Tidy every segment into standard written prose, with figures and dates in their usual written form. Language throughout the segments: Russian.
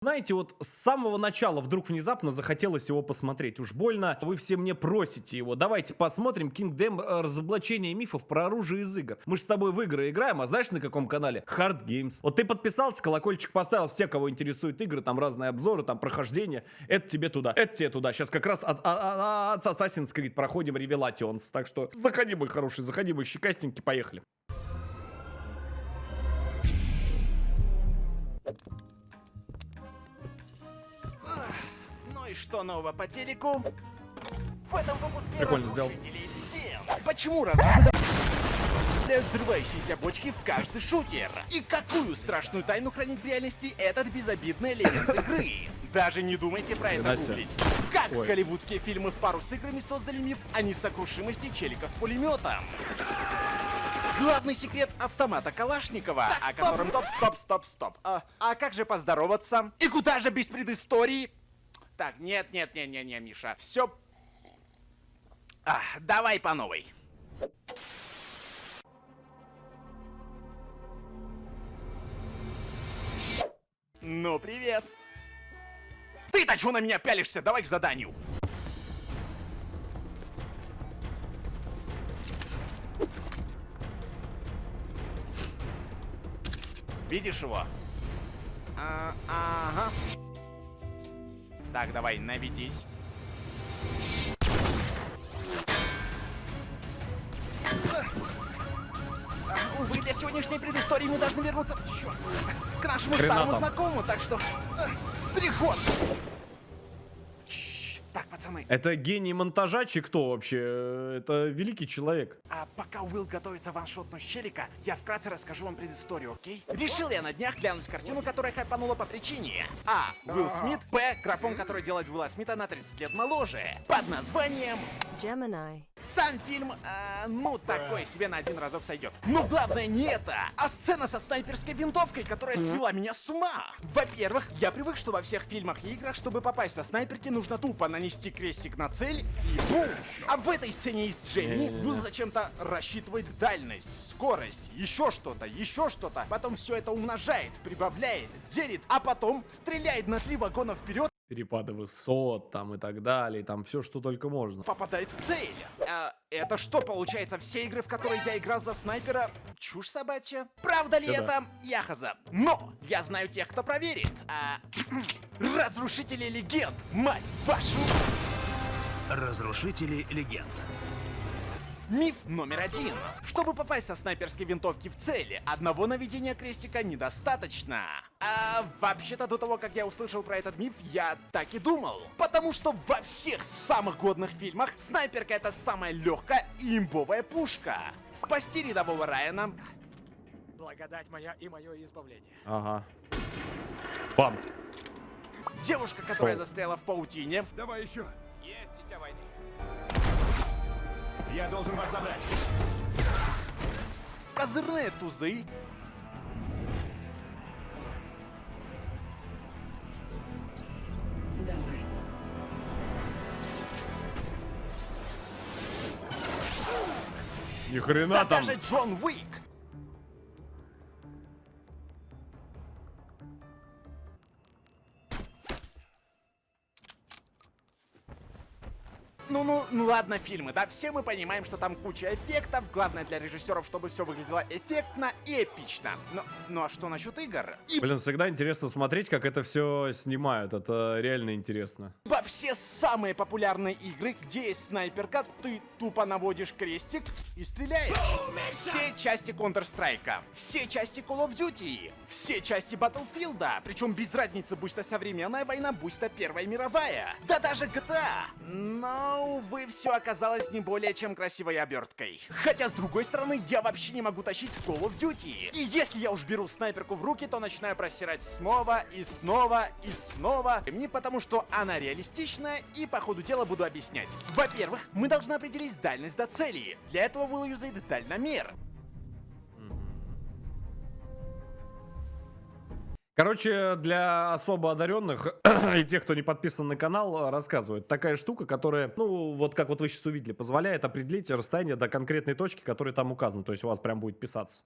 Знаете, вот с самого начала вдруг внезапно захотелось его посмотреть. Уж больно вы все мне просите его. Давайте посмотрим Kingdom разоблачение мифов про оружие из игр. Мы же с тобой в игры играем, а знаешь на каком канале? Hard Games. Вот ты подписался, колокольчик поставил, все, кого интересуют игры, там разные обзоры, там прохождение. Это тебе туда, это тебе туда. Сейчас как раз от Assassin's Creed проходим Revelations. Так что заходи, мой хороший, заходи, мой щекастенький, поехали. Ну и что нового по телеку? В этом выпуске Прикольно сделал. Почему добавляют взрывающиеся бочки в каждый шутер? И какую страшную тайну хранит в реальности этот безобидный элемент игры? Даже не думайте про это гуглить. Как голливудские фильмы в пару с играми создали миф о несокрушимости челика с пулеметом? Главный секрет автомата Калашникова, о котором... Стоп. А как же поздороваться? И куда же без предыстории? Так, нет, Миша, все... давай по новой. Ну, привет. Ты-то чё на меня пялишься? Давай к заданию. Видишь его? Ага. Так, давай, наведись. Увы, для сегодняшней предыстории мы должны вернуться к нашему старому знакомому, так что... Переход! Так, пацаны. Это гений монтажа, чи кто вообще? Это великий человек. А пока Уилл готовится ваншотнуть Челика, я вкратце расскажу вам предысторию, окей? Решил я на днях глянуть картину, которая хайпанула по причине: А. Уилл Смит, Б. Графон, который делает Уилла Смита на 30 лет моложе, под названием... Gemini. Сам фильм, такой себе на один разок сойдет. Но главное не это, а сцена со снайперской винтовкой, которая свела меня с ума. Во-первых, я привык, что во всех фильмах и играх, чтобы попасть со снайперки, нужно тупо нанести крестик на цель и бум! А в этой сцене есть Дженни, Уилл зачем-то рассчитывает дальность, скорость, еще что-то. Потом все это умножает, прибавляет, делит, а потом стреляет на 3 вагона вперед. Перепады высот там и так далее, там все, что только можно. Попадает в цель. Это что, получается, все игры, в которые я играл за снайпера, чушь собачья? Правда ли это? Яхоза. Но я знаю тех, кто проверит. Разрушители легенд, мать вашу! Разрушители легенд. Миф номер 1. Чтобы попасть со снайперской винтовки в цель, одного наведения крестика недостаточно. Вообще-то до того, как я услышал про этот миф, я так и думал. Потому что во всех самых годных фильмах снайперка — это самая легкая и имбовая пушка. Спасти рядового Райана... Благодать моя и мое избавление. Ага. Бам. Девушка, которая застряла в паутине. Давай еще. Есть дитя войны. Я должен вас забрать. Козырные тузы. Ни хрена Да там. даже Джон Уик. Ну ладно, фильмы, да, все мы понимаем, что там куча эффектов. Главное для режиссеров, чтобы все выглядело эффектно и эпично. Ну а что насчет игр? Блин, всегда интересно смотреть, как это все снимают. Это реально интересно. Во все самые популярные игры, где есть снайперка, ты тупо наводишь крестик и стреляешь. Все части Counter-Strike, все части Call of Duty, все части Battlefield, причем без разницы, будь то современная война, будь то Первая мировая. Да даже GTA. Но, увы, все оказалось не более чем красивой оберткой. Хотя, с другой стороны, я вообще не могу тащить в Call of Duty. И если я уж беру снайперку в руки, то начинаю просирать снова и снова и снова. Мне потому что она реалистичная, и по ходу дела буду объяснять. Во-первых, мы должны определить дальность до цели. Для этого Уилл юзает дальномер. Короче, для особо одаренных и тех, кто не подписан на канал, рассказывают. Такая штука, которая, ну, вот как вот вы сейчас увидели, позволяет определить расстояние до конкретной точки, которая там указана. То есть у вас прям будет писаться.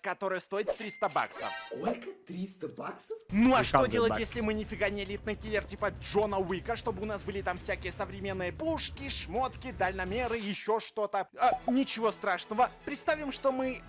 который стоит 300 баксов. Сколько? 300 баксов? Ну а что 300 делать, баксов. если мы нифига не элитный киллер типа Джона Уика, чтобы у нас были там всякие современные пушки, шмотки, дальномеры, еще что-то? Ничего страшного. Представим, что мы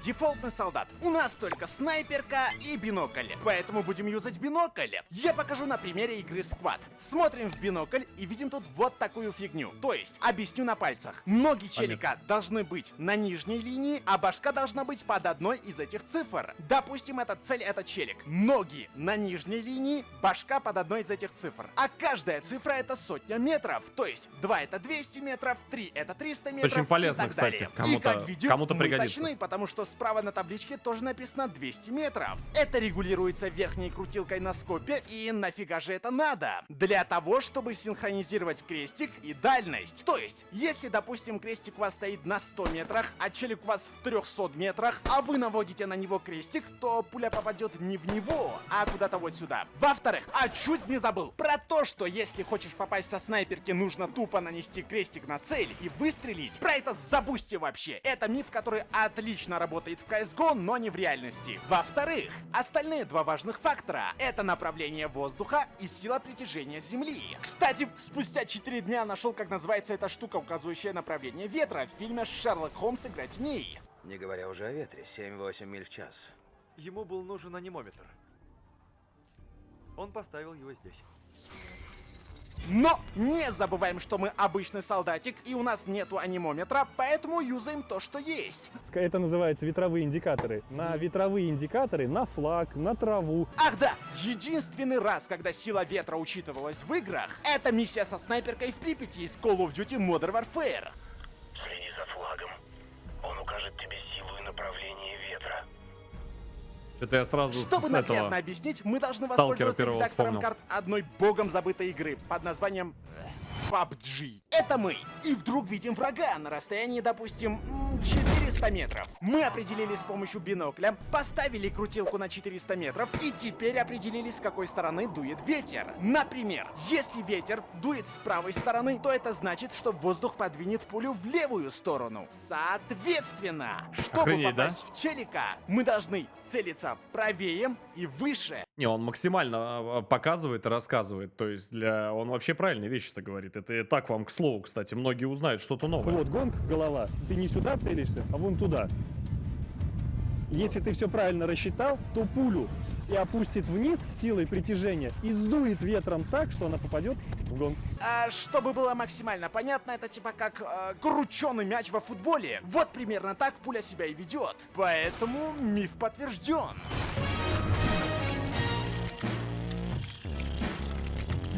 дефолтный солдат. У нас только снайперка и бинокль. Поэтому будем юзать бинокль. Я покажу на примере игры Squad. Смотрим в бинокль и видим тут вот такую фигню. То есть, объясню на пальцах. Ноги челика должны быть на нижней линии, а башка должна быть под одной из этих цифр. Допустим, эта цель — это челик. Ноги на нижней линии, башка под одной из этих цифр. А каждая цифра — это 100 метров. То есть, 2 — это 200 метров, 3 — это 300 метров. Очень полезно, и так кстати. далее. И как видим, Кому-то мы пригодится. точны, потому что справа на табличке тоже написано 200 метров. Это регулируется верхней крутилкой на скопе, и нафига же это надо? Для того, чтобы синхронизировать крестик и дальность. То есть, если, допустим, крестик у вас стоит на 100 метрах, а челик у вас в 300 метрах, а вы наводите на него крестик, то пуля попадет не в него, а куда-то вот сюда. Во-вторых, чуть не забыл про то, что если хочешь попасть со снайперки, нужно тупо нанести крестик на цель и выстрелить. Про это забудьте вообще. Это миф, который отлично работает в CSGO, но не в реальности. Во-вторых, остальные два важных фактора — это направление воздуха и сила притяжения Земли. Кстати, спустя 4 дня нашел, как называется эта штука, указывающая направление ветра в фильме «Шерлок Холмс. Игра теней». Не говоря уже о ветре, 7-8 миль в час. Ему был нужен анимометр. Он поставил его здесь. Но не забываем, что мы обычный солдатик, и у нас нету анимометра, поэтому юзаем то, что есть. Это называется ветровые индикаторы. На ветровые индикаторы, на флаг, на траву. Ах да, единственный раз, когда сила ветра учитывалась в играх, это миссия со снайперкой в Припяти из Call of Duty Modern Warfare. Следи за флагом. Он укажет тебе силу и направление ветра. Что-то я сразу Чтобы с наглядно этого... объяснить, мы должны Сталкера воспользоваться первого редактором вспомнил. карт одной богом забытой игры под названием PUBG. Это мы. И вдруг видим врага на расстоянии, допустим, 400 метров. Мы определили с помощью бинокля, поставили крутилку на 400 метров и теперь определили, с какой стороны дует ветер. Например, если ветер дует с правой стороны, то это значит, что воздух подвинет пулю в левую сторону. Соответственно, чтобы Охренеть, да? попасть в челика, мы должны целиться правее и выше. Не, он максимально показывает и рассказывает. То есть он вообще правильные вещи-то говорит. Это и так вам к слову, кстати. Многие узнают что-то новое. Вот гонг, голова. Ты не сюда целишься, а вон туда. Если ты все правильно рассчитал, то пулю и опустит вниз силой притяжения и сдует ветром так, что она попадет в гонг. Чтобы было максимально понятно, это типа как крученый мяч во футболе. Вот примерно так пуля себя и ведет. Поэтому миф подтвержден.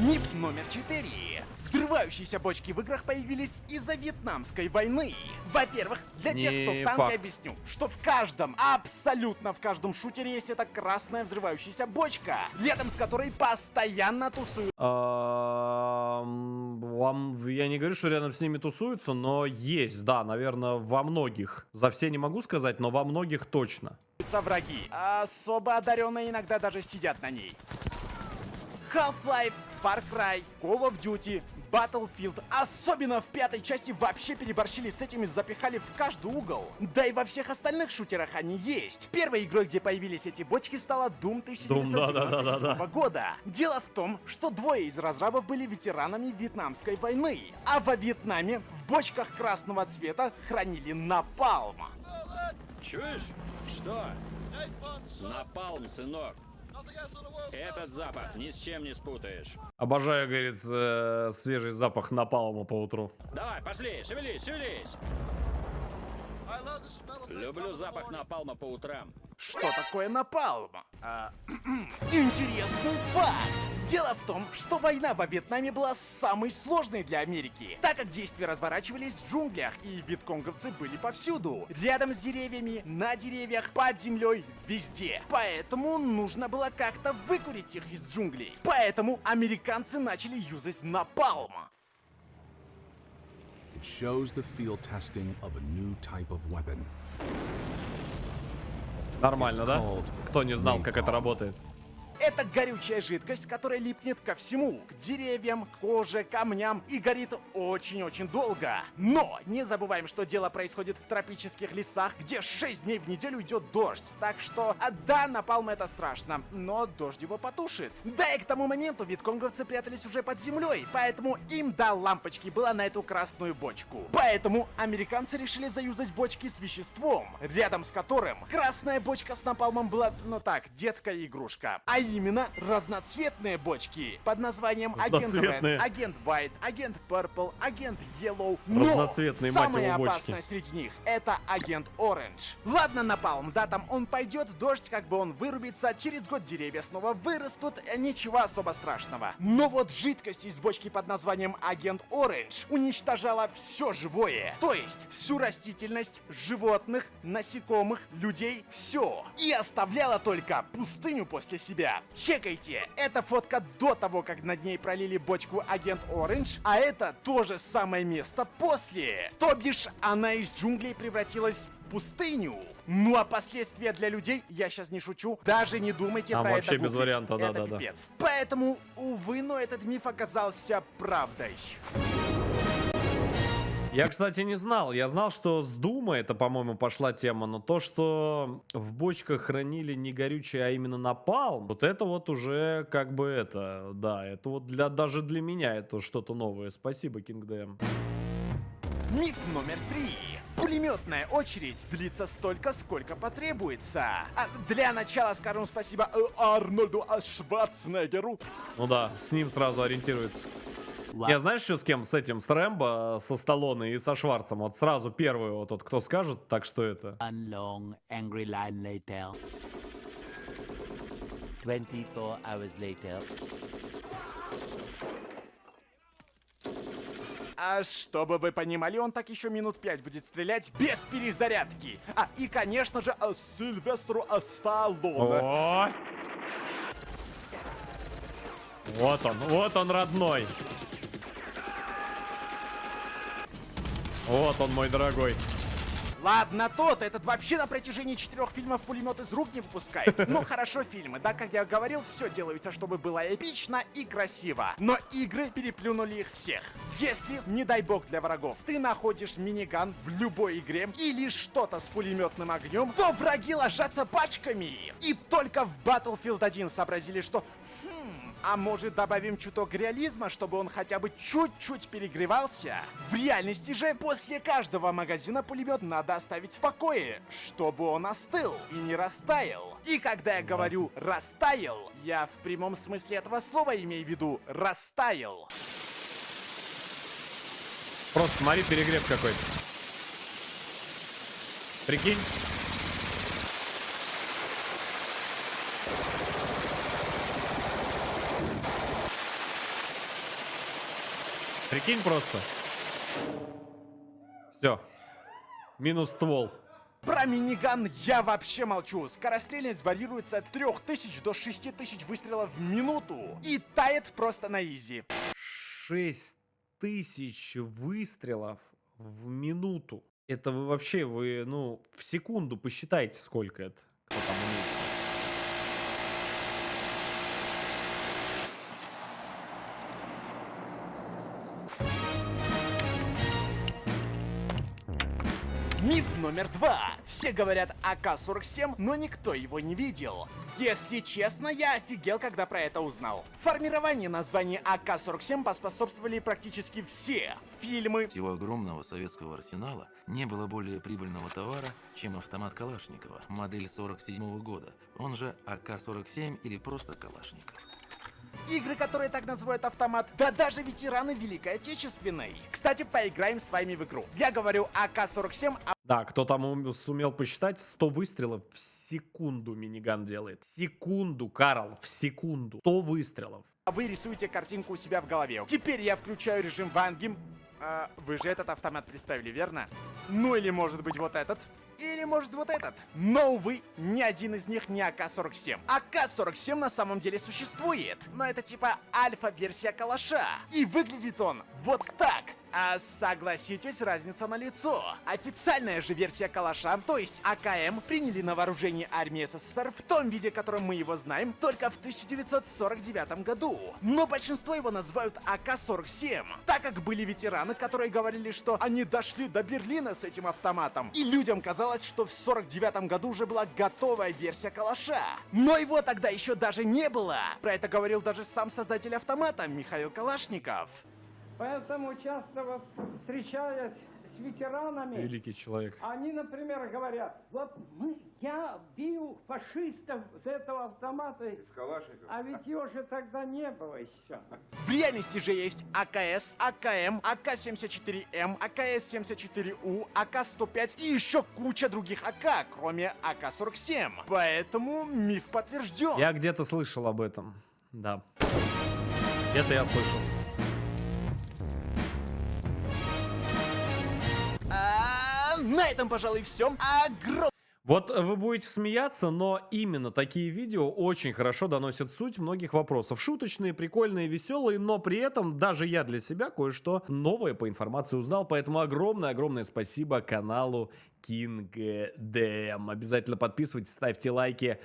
Миф номер 4. Взрывающиеся бочки в играх появились из-за Вьетнамской войны. Во-первых, для тех, кто в Не танке, факт. объясню, что в каждом, абсолютно в каждом шутере есть эта красная взрывающаяся бочка, рядом с которой постоянно тусуют Я не говорю, что рядом с ними тусуются, но есть, да, наверное, во многих. За все не могу сказать, но во многих точно. враги. Особо одаренные иногда даже сидят на ней. Half-Life, Far Cry, Call of Duty, Battlefield, особенно в 5-й части вообще переборщили с этим и запихали в каждый угол. Да и во всех остальных шутерах они есть. Первой игрой, где появились эти бочки, стала Doom 1997 года. Дело в том, что двое из разрабов были ветеранами Вьетнамской войны, а во Вьетнаме в бочках красного цвета хранили напалм. Чуешь? Что? Напалм, сынок. Этот запах ни с чем не спутаешь. Обожаю, говорит, свежий запах напалма по утру. Давай, пошли, шевелись, шевелись. Люблю запах напалма по утрам. Что такое напалм? Интересный факт. Дело в том, что война во Вьетнаме была самой сложной для Америки, так как действия разворачивались в джунглях, и вьетконговцы были повсюду. Рядом с деревьями, на деревьях, под землей, везде. Поэтому нужно было как-то выкурить их из джунглей. Поэтому американцы начали юзать напалм. It shows the field testing of a new type of weapon. Нормально, да? Кто не знал, как это работает? Это горючая жидкость, которая липнет ко всему. К деревьям, коже, камням и горит очень-очень долго. Но не забываем, что дело происходит в тропических лесах, где 6 дней в неделю идет дождь. Так что, да, напалм это страшно, но дождь его потушит. Да и к тому моменту вьетконговцы прятались уже под землей, поэтому им до лампочки было на эту красную бочку. Поэтому американцы решили заюзать бочки с веществом, рядом с которым красная бочка с напалмом была, ну так, детская игрушка. А именно разноцветные бочки под названием Агент Red, Агент White, Агент Purple, Агент Yellow. Но Разноцветные, мать самое его, бочки. опасное среди них это Агент Orange. Ладно, напалм, да, там он пойдет, дождь как бы он вырубится, через год деревья снова вырастут, ничего особо страшного. Но вот жидкость из бочки под названием Агент Orange уничтожала все живое. То есть всю растительность, животных, насекомых, людей, все. И оставляла только пустыню после себя. Чекайте, это фотка до того, как над ней пролили бочку Агент Orange, а это то же самое место после. То бишь, она из джунглей превратилась в пустыню. Ну а последствия для людей, я сейчас не шучу, даже не думайте про вообще это без гуглить. варианта, Это да-да-да. пипец. Поэтому, увы, но этот миф оказался правдой. Я, кстати, не знал. Я знал, что с Дума это, по-моему, пошла тема, но то, что в бочках хранили не горючее, а именно напалм, вот это вот уже как бы это, да, это вот даже для меня это что-то новое. Спасибо, King Dam. Миф номер 3. Пулеметная очередь длится столько, сколько потребуется. Для начала скажем спасибо Арнольду Шварценеггеру. Ну да, с ним сразу ориентируется. Я знаешь, что с кем? С этим, с Рэмбо, со Сталлоне и со Шварцем. Вот сразу первый вот тот, кто скажет, так что это. One long, angry line later. 24 hours later. А чтобы вы понимали, он так еще минут 5 будет стрелять без перезарядки. И, конечно же, Сильвестру Сталлоне. О! Вот он, родной. Вот он, мой дорогой. Ладно, этот вообще на протяжении 4 фильмов пулемет из рук не выпускает. Ну хорошо, фильмы, да, как я говорил, все делается, чтобы было эпично и красиво. Но игры переплюнули их всех. Если, не дай бог для врагов, ты находишь миниган в любой игре или что-то с пулеметным огнем, то враги ложатся пачками. И только в Battlefield 1 сообразили, что... А может добавим чуток реализма, чтобы он хотя бы чуть-чуть перегревался? В реальности же после каждого магазина пулемет надо оставить в покое, чтобы он остыл и не растаял. И когда я говорю «растаял», я в прямом смысле этого слова имею в виду «растаял». Просто смотри, перегрев какой-то. Прикинь? Прикинь просто. Все. Минус ствол. Про миниган я вообще молчу. Скорострельность варьируется от 3000 до 6000 выстрелов в минуту. И тает просто на изи. 6000 выстрелов в минуту. Это вы вообще, в секунду посчитайте, сколько это. Кто там умеет. Миф номер 2. Все говорят АК-47, но никто его не видел. Если честно, я офигел, когда про это узнал. Формированию названия АК-47 поспособствовали практически все фильмы. Его огромного советского арсенала не было более прибыльного товара, чем автомат Калашникова, модель 47 года, он же АК-47 или просто Калашников. Игры, которые так называют автомат, да даже ветераны Великой Отечественной. Кстати, поиграем с вами в игру. Я говорю АК-47, Да, кто там сумел посчитать, 100 выстрелов в секунду миниган делает. Секунду, Карл, в секунду. 100 выстрелов. а вы рисуете картинку у себя в голове. Теперь я включаю режим Вангим. Вы же этот автомат представили, верно? Ну или может быть вот этот? Или может вот этот? Но, увы, ни один из них не АК-47. АК-47 на самом деле существует, но это типа альфа-версия калаша. И выглядит он вот так. А согласитесь, разница налицо. Официальная же версия калаша, то есть АКМ, приняли на вооружение армии СССР в том виде, которым мы его знаем, только в 1949 году. Но большинство его называют АК-47, так как были ветераны, которые говорили, что они дошли до Берлина с этим автоматом. И людям казалось, что в 49 году уже была готовая версия калаша. Но его тогда еще даже не было. Про это говорил даже сам создатель автомата Михаил Калашников. Поэтому часто вот встречаясь с ветеранами, Великий человек. они, например, говорят, вот я бил фашистов с этого автомата, а ведь его же тогда не было еще. В реальности же есть АКС, АКМ, АК-74М, АКС-74У, АК-105 и еще куча других АК, кроме АК-47. Поэтому миф подтвержден. Я где-то слышал об этом. Да. Это я слышал. На этом, пожалуй, все. Вот вы будете смеяться, но именно такие видео очень хорошо доносят суть многих вопросов. Шуточные, прикольные, веселые, но при этом даже я для себя кое-что новое по информации узнал. Поэтому огромное-огромное спасибо каналу King DM. Обязательно подписывайтесь, ставьте лайки.